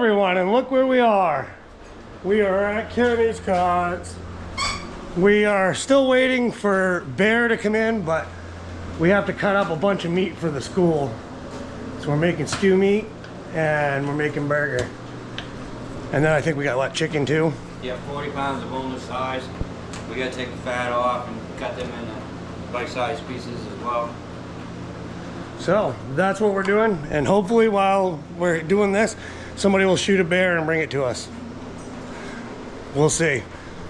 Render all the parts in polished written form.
everyone, and look where we are. We are at Kenny's Kuts. We are still waiting for Bear to come in, but we have to cut up a bunch of meat for the school. So we're making stew meat and we're making burger. And then I think we got, what, chicken too? Yeah, 40 pounds of boneless thighs. We gotta take the fat off and cut them into bite-sized pieces as well. So that's what we're doing, and hopefully while we're doing this, somebody will shoot a bear and bring it to us. We'll see.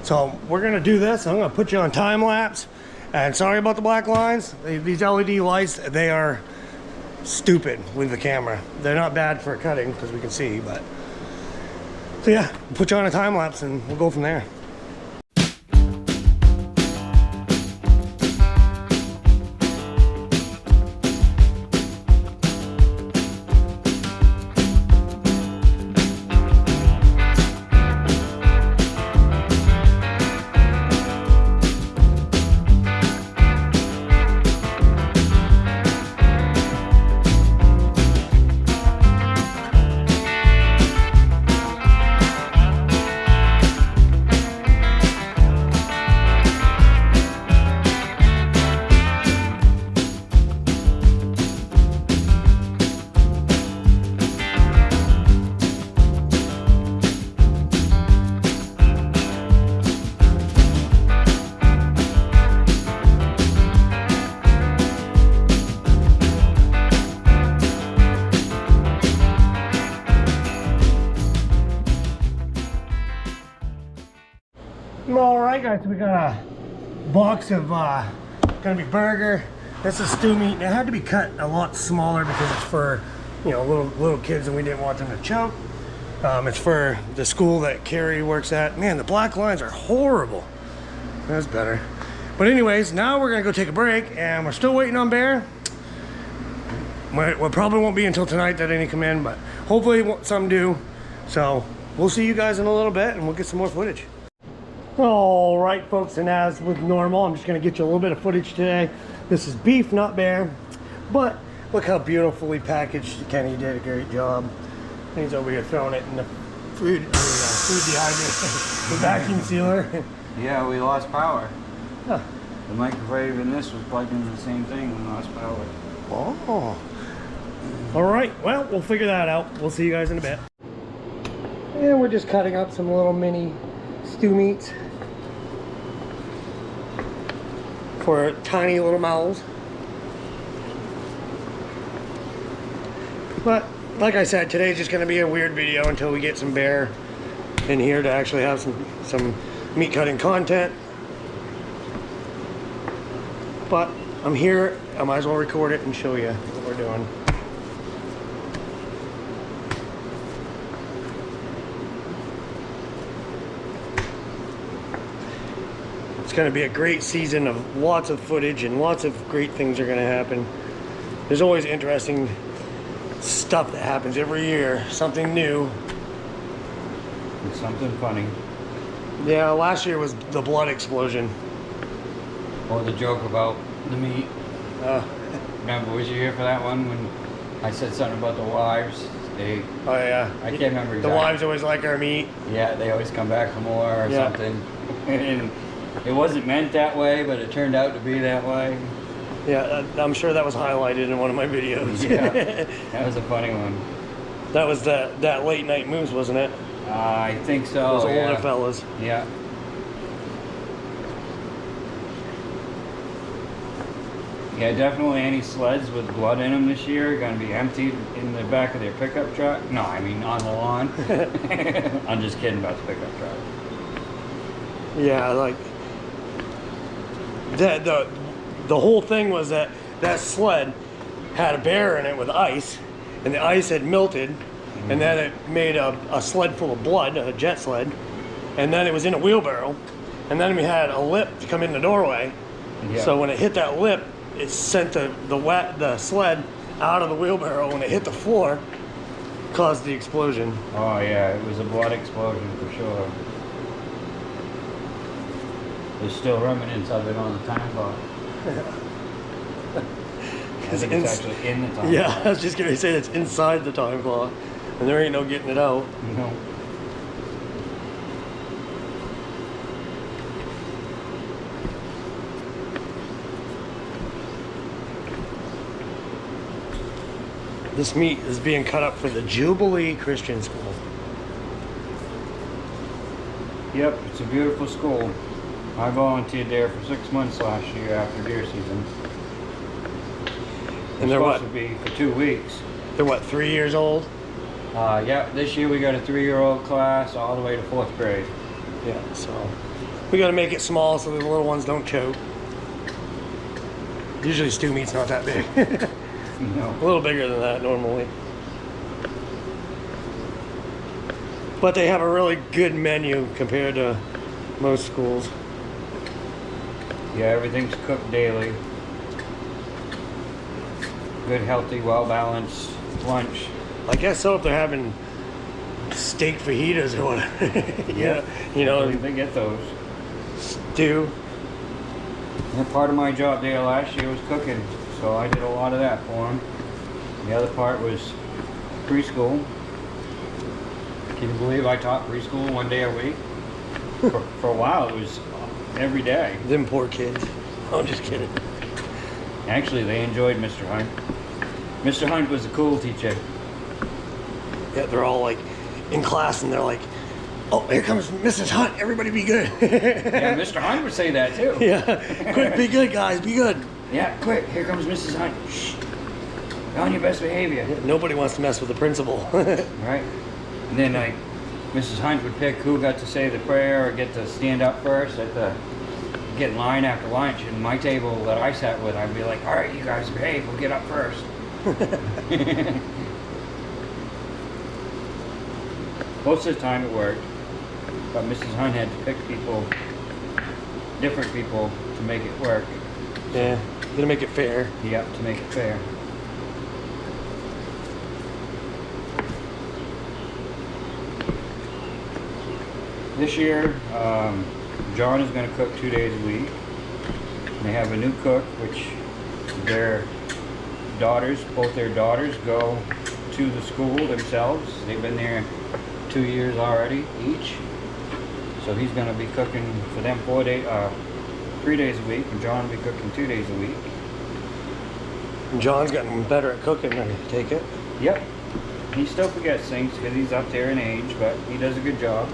So we're gonna do this. I'm gonna put you on time lapse, and sorry about the black lines. These LED lights, they are stupid with the camera. They're not bad for cutting because we can see, but so yeah, we'll put you on a time lapse and we'll go from there. Alright guys, we got a box of gonna be burger. This is stew meat, and it had to be cut a lot smaller because it's for, you know, little kids and we didn't want them to choke. It's for the school that Carrie works at. Man, the black lines are horrible. That's better. But anyways, now we're gonna go take a break, and we're still waiting on Bear. We probably won't be until tonight that any come in, but hopefully some do. So we'll see you guys in a little bit and we'll get some more footage. All right, folks, and as with normal, I'm just gonna get you a little bit of footage today. This is beef, not bear, but look how beautifully packaged. Kenny did a great job. He's over here throwing it in the food dehydrator, the vacuum sealer. Yeah, we lost power. Huh. The microwave in this was plugged into the same thing and lost power. Oh. All right, well, we'll figure that out. We'll see you guys in a bit. And we're just cutting up some little mini stew meats for tiny little mouths. But like I said, today's just going to be a weird video until we get some Bear in here to actually have some meat cutting content. But I'm here, I might as well record it and show you what we're doing. It's going to be a great season of lots of footage, and lots of great things are going to happen. There's always interesting stuff that happens every year, something new. And something funny. Yeah, last year was the blood explosion. Or the joke about the meat. Remember, was you here for that one when I said something about the wives? Oh yeah. I can't remember exactly. The wives always like our meat. Yeah, they always come back for more or something. And it wasn't meant that way, but it turned out to be that way. Yeah, I'm sure that was highlighted in one of my videos. Yeah, that was a funny one. That was that late night moves, wasn't it? I think so. Those older fellas. Yeah. Yeah, definitely any sleds with blood in them this year are going to be emptied in the back of their pickup truck. No, I mean on the lawn. I'm just kidding about the pickup truck. Yeah, like the whole thing was that sled had a bear in it with ice, and the ice had melted, and then it made a sled full of blood, a jet sled, and then it was in a wheelbarrow, and then we had a lip to come in the doorway. Yeah. So when it hit that lip, it sent the sled out of the wheelbarrow. When it hit the floor, caused the explosion. Oh yeah, it was a blood explosion for sure. There's still remnants of it on the time clock. I think it's actually in the time clock. I was just going to say it's inside the time clock. And there ain't no getting it out. No. This meat is being cut up for the Jubilee Christian School. Yep, it's a beautiful school. I volunteered there for 6 months last year after deer season. And they're what? Supposed to be for 2 weeks. They're what, 3 years old? Yeah, this year we got a 3-year-old class all the way to 4th grade. Yeah, so we got to make it small so the little ones don't choke. Usually stew meat's not that big. No. A little bigger than that normally. But they have a really good menu compared to most schools. Yeah, everything's cooked daily. Good, healthy, well-balanced lunch. I guess so if they're having steak fajitas or whatever. Yeah, you I know, believe they get those. stew. And part of my job there last year was cooking, so I did a lot of that for them. The other part was preschool. Can you believe I taught preschool 1 day a week? For a while, it was every day. Them poor kids. I'm just kidding. Actually, they enjoyed Mr. Hunt. Mr. Hunt was a cool teacher. Yeah, they're all like in class and they're like, oh, here comes Mrs. Hunt. Everybody be good. Yeah, Mr. Hunt would say that too. Yeah, quick, be good, guys, be good. Yeah, quick, here comes Mrs. Hunt. Shh. Be on your best behavior. Yeah, nobody wants to mess with the principal. Right? And then like Mrs. Hunt would pick who got to say the prayer or get to stand up first at the get in line after lunch. And my table that I sat with, I'd be like, all right, you guys behave, we'll get up first. Most of the time it worked, but Mrs. Hunt had to pick people, different people, to make it work. Yeah, gonna make it fair. Yep, to make it fair. This year, John is going to cook 2 days a week. They have a new cook, which their daughters, both their daughters, go to the school themselves. They've been there 2 years already each. So he's going to be cooking for them 3 days a week, and John will be cooking 2 days a week. And John's gotten better at cooking, I take it. Yep. He still forgets things because he's up there in age, but he does a good job.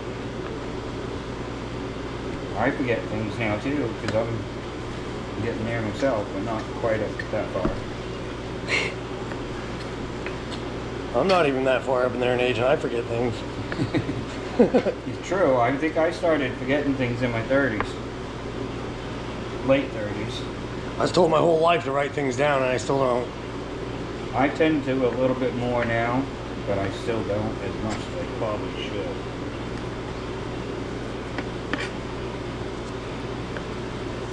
I forget things now too because I'm getting there myself, but not quite up that far. I'm not even that far up in there in age and I forget things. It's true. I think I started forgetting things in my 30s. Late 30s. I was told my whole life to write things down and I still don't. I tend to a little bit more now, but I still don't as much as I probably should.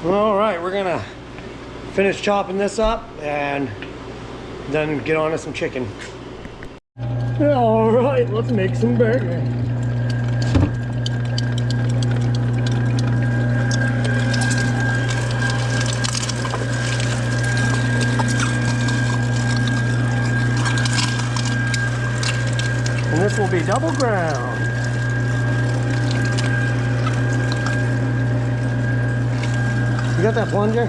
All right, we're gonna finish chopping this up and then get on to some chicken. All right, let's make some burger. And this will be double ground. You got that plunger?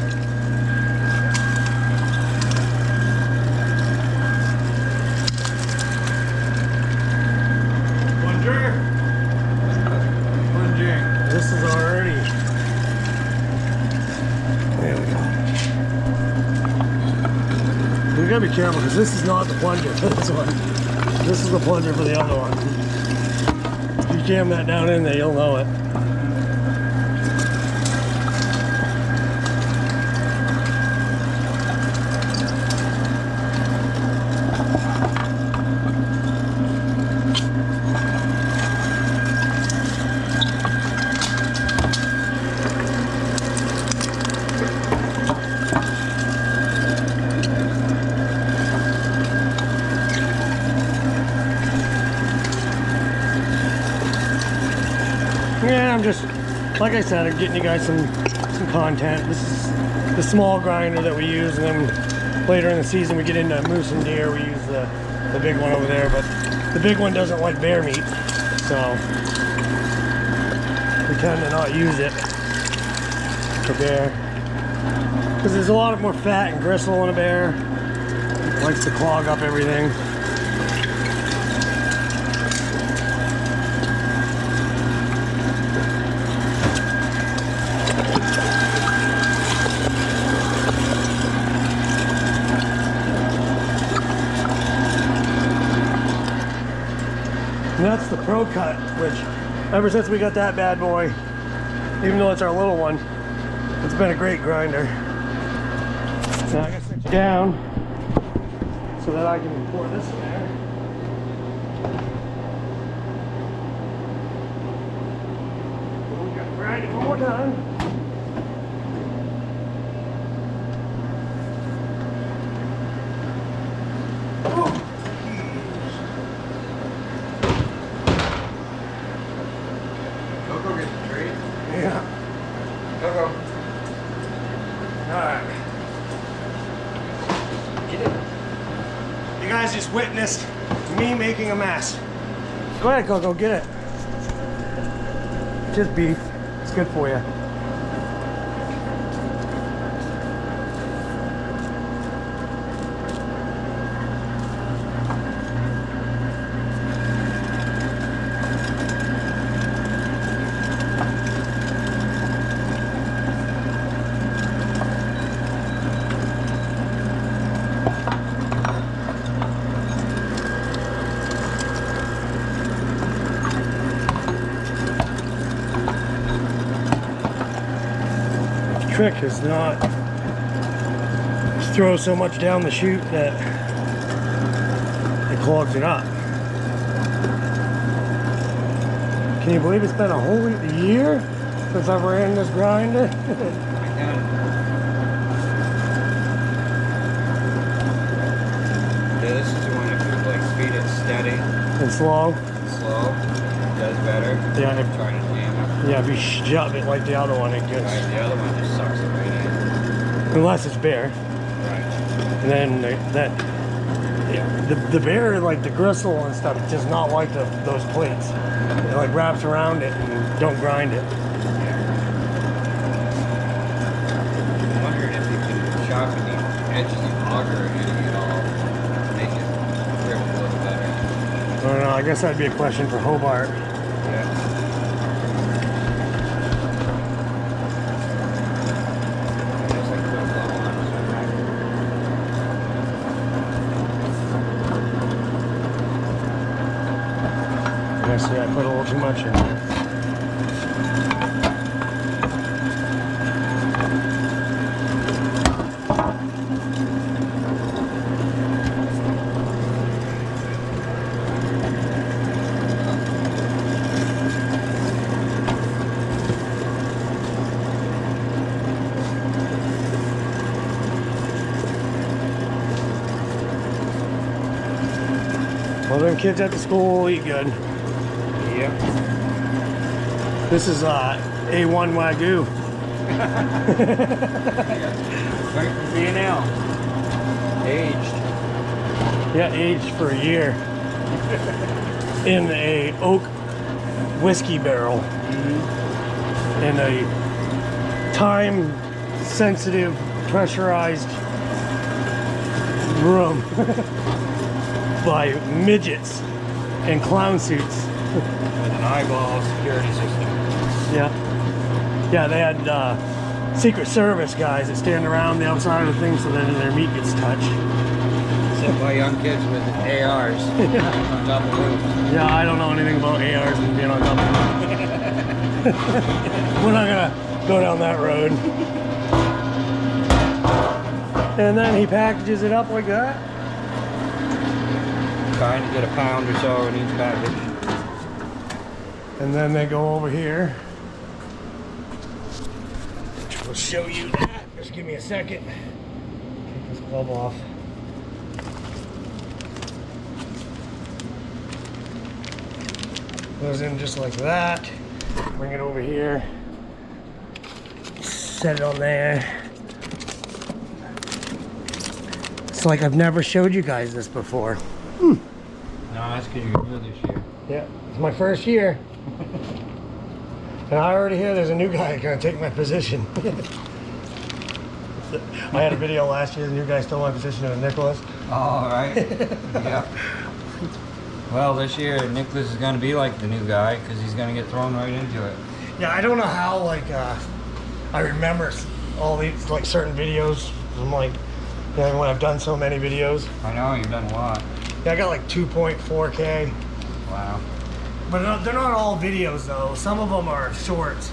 Plunging. This is already. There we go. We gotta be careful because this is not the plunger for this one. This is the plunger for the other one. If you jam that down in there, you'll know it. Yeah, I'm just, like I said, I'm getting you guys some content. This is the small grinder that we use, and then later in the season we get into moose and deer. We use the big one over there, but The big one doesn't like bear meat, so we tend to not use it for bear. Because there's a lot more fat and gristle in a bear. It likes to clog up everything. And that's the Pro Cut, which ever since we got that bad boy, even though it's our little one, it's been a great grinder. Now I gotta sit you down so that I can pour this in there. We gotta grind it one more time. Go get the tree. Yeah. Go. Alright. Get it. You guys just witnessed me making a mess. Go ahead, Coco, get it. Just beef. It's good for you. Trick is not throw so much down the chute that it clogs it up. Can you believe it's been a whole year since I've ran this grinder? Yeah, this is the one if you like speed it steady And slow. and slow, it does better. Yeah, if, Trying to jam it. yeah, if you shove it like the other one, it gets, Right, the other one just sucks it right in. unless it's bare. Right. And then the bear, like the gristle and stuff, does not like those plates. It like wraps around it and don't grind it. I'm wondering if you can sharpen the edges of auger or anything at all to make it grip a little better. I don't know, I guess that'd be a question for Hobart. Yeah. Just like put a blow on it. I see I put a little too much in there. Well, them kids at the school will eat good. Yep. This is A1 Wagyu. Right from B&L. Aged. Yeah, aged for a year in a oak whiskey barrel in a time-sensitive, pressurized room by midgets in clown suits. With an eyeball security system. Yeah, they had Secret Service guys that stand around the outside of the thing so that their meat gets touched. Set by young kids with ARs on top of roofs. Yeah, I don't know anything about ARs and being on top of them. We're not gonna go down that road. And then he packages it up like that. Trying to get a pound or so in each package. And then they go over here. Which will show you that. Just give me a second. Take this glove off. Goes in just like that. Bring it over here. Set it on there. It's like I've never showed you guys this before. No, that's because you're new this year. Yeah, it's my first year. And I already hear there's a new guy gonna take my position. I had a video last year, the new guy stole my position to Nicholas. All right. Yeah. Well, this year Nicholas is going to be like the new guy because he's going to get thrown right into it. Yeah, I don't know how, like, I remember all these, like, certain videos. I'm like, you know, when I've done so many videos. I know, you've done a lot. Yeah, I got like 2.4K. Wow. But they're not all videos, though. Some of them are shorts.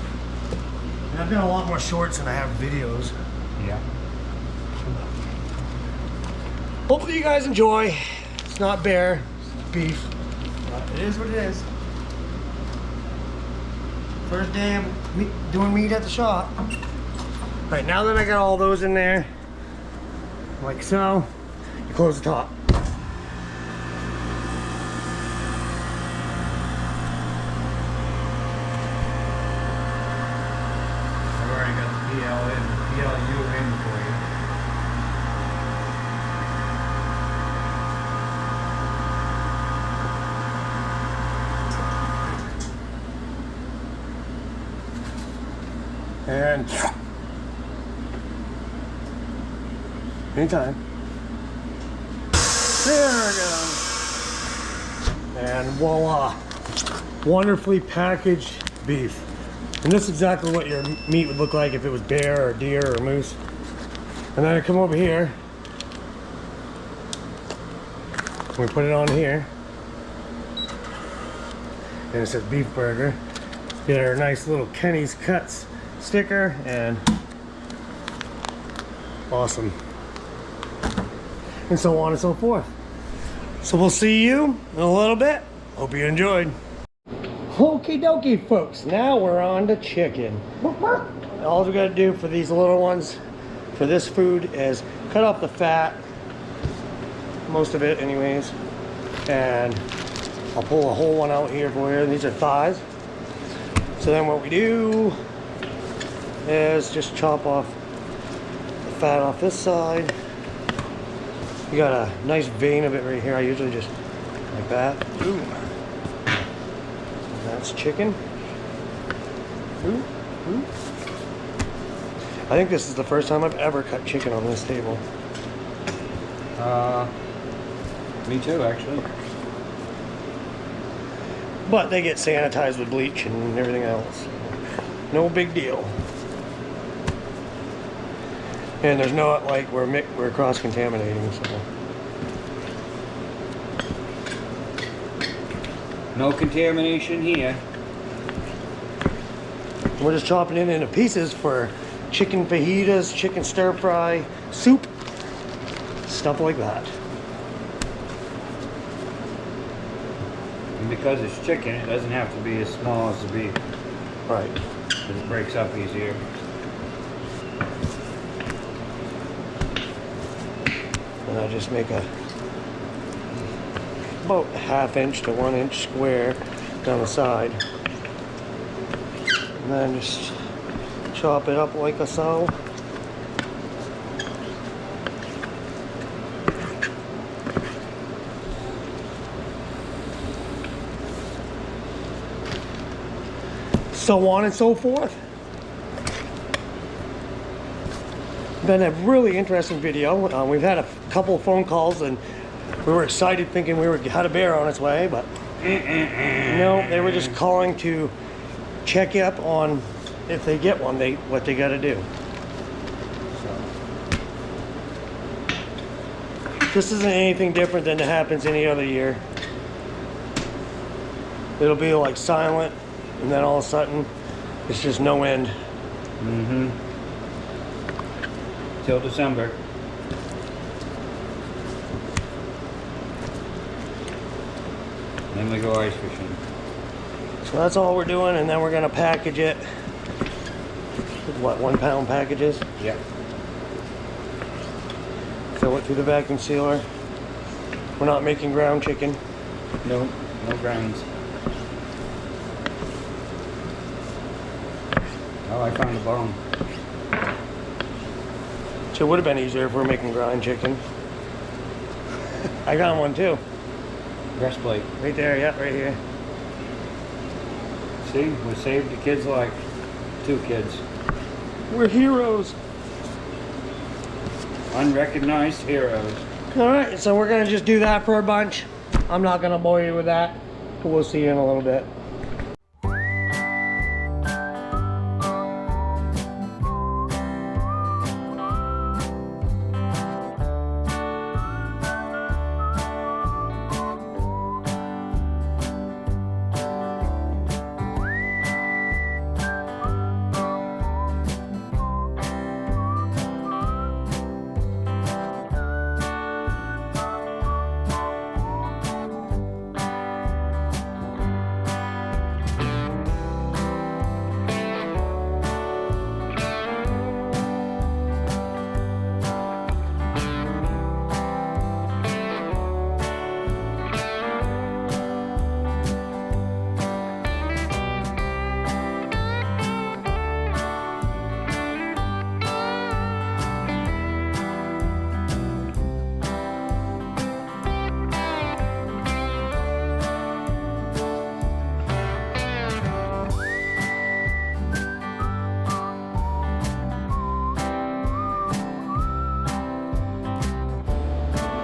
And I've done a lot more shorts than I have videos. Yeah. Hopefully you guys enjoy. It's not bear, it's beef. But it is what it is. First day of doing meat at the shop. All right, now that I got all those in there, like so, you close the top. I've already got the PLU in for you. And anytime. There we go. And voila. Wonderfully packaged beef. And this is exactly what your meat would look like if it was bear or deer or moose. And then I come over here. We put it on here. And it says beef burger. Get our nice little Kenny's Kuts sticker and awesome. And so on and so forth. So we'll see you in a little bit. Hope you enjoyed. Okie dokie, folks. Now we're on to chicken. All we gotta do for these little ones, for this food, is cut off the fat, most of it anyways, and I'll pull a whole one out here for you. These are thighs. So then what we do is just chop off the fat off this side. You got a nice vein of it right here. I usually just like that. Ooh. That's chicken. Ooh. Ooh. I think this is the first time I've ever cut chicken on this table. Me too, actually. But they get sanitized with bleach and everything else. No big deal. And there's no, like, we're cross-contaminating, so. No contamination here. We're just chopping it into pieces for chicken fajitas, chicken stir fry, soup, stuff like that. And because it's chicken, it doesn't have to be as small as the beef. Right. Because it breaks up easier. And I just make about a 1/2 inch to 1 inch square down the side. And then just chop it up like so. So on and so forth. Been a really interesting video. We've had a couple of phone calls and we were excited thinking we had a bear on its way, but no, they were just calling to check up on if they get one, what they got to do. So this isn't anything different than it happens any other year. It'll be like silent, and then all of a sudden, it's just no end. Mm-hmm. Till December. Then we go ice fishing. So that's all we're doing, and then we're gonna package it. What, 1 pound packages? Yep. Fill it through the vacuum sealer. We're not making ground chicken. No grinds. Oh, I found a bone. So it would have been easier if we were making ground chicken. I got one too. breastplate. Right there, yeah, right here. See, we saved the kids' life. 2 kids. We're heroes. Unrecognized heroes. All right, so we're gonna just do that for a bunch. I'm not gonna bore you with that, but we'll see you in a little bit.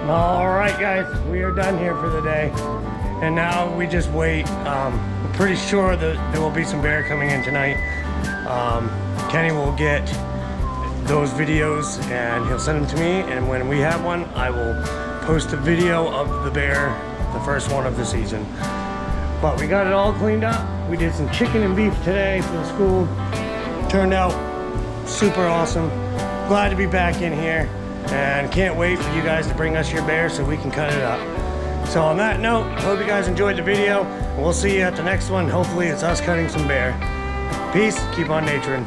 All right, guys, we are done here for the day, and now we just wait. We're pretty sure that there will be some bear coming in tonight. Kenny will get those videos and he'll send them to me, and when we have one, I will post a video of the bear, the first one of the season. But we got it all cleaned up. We did some chicken and beef today for the school. Turned out super awesome. Glad to be back in here. And can't wait for you guys to bring us your bear so we can cut it up. So on that note, hope you guys enjoyed the video. We'll see you at the next one. Hopefully it's us cutting some bear. Peace, keep on naturing.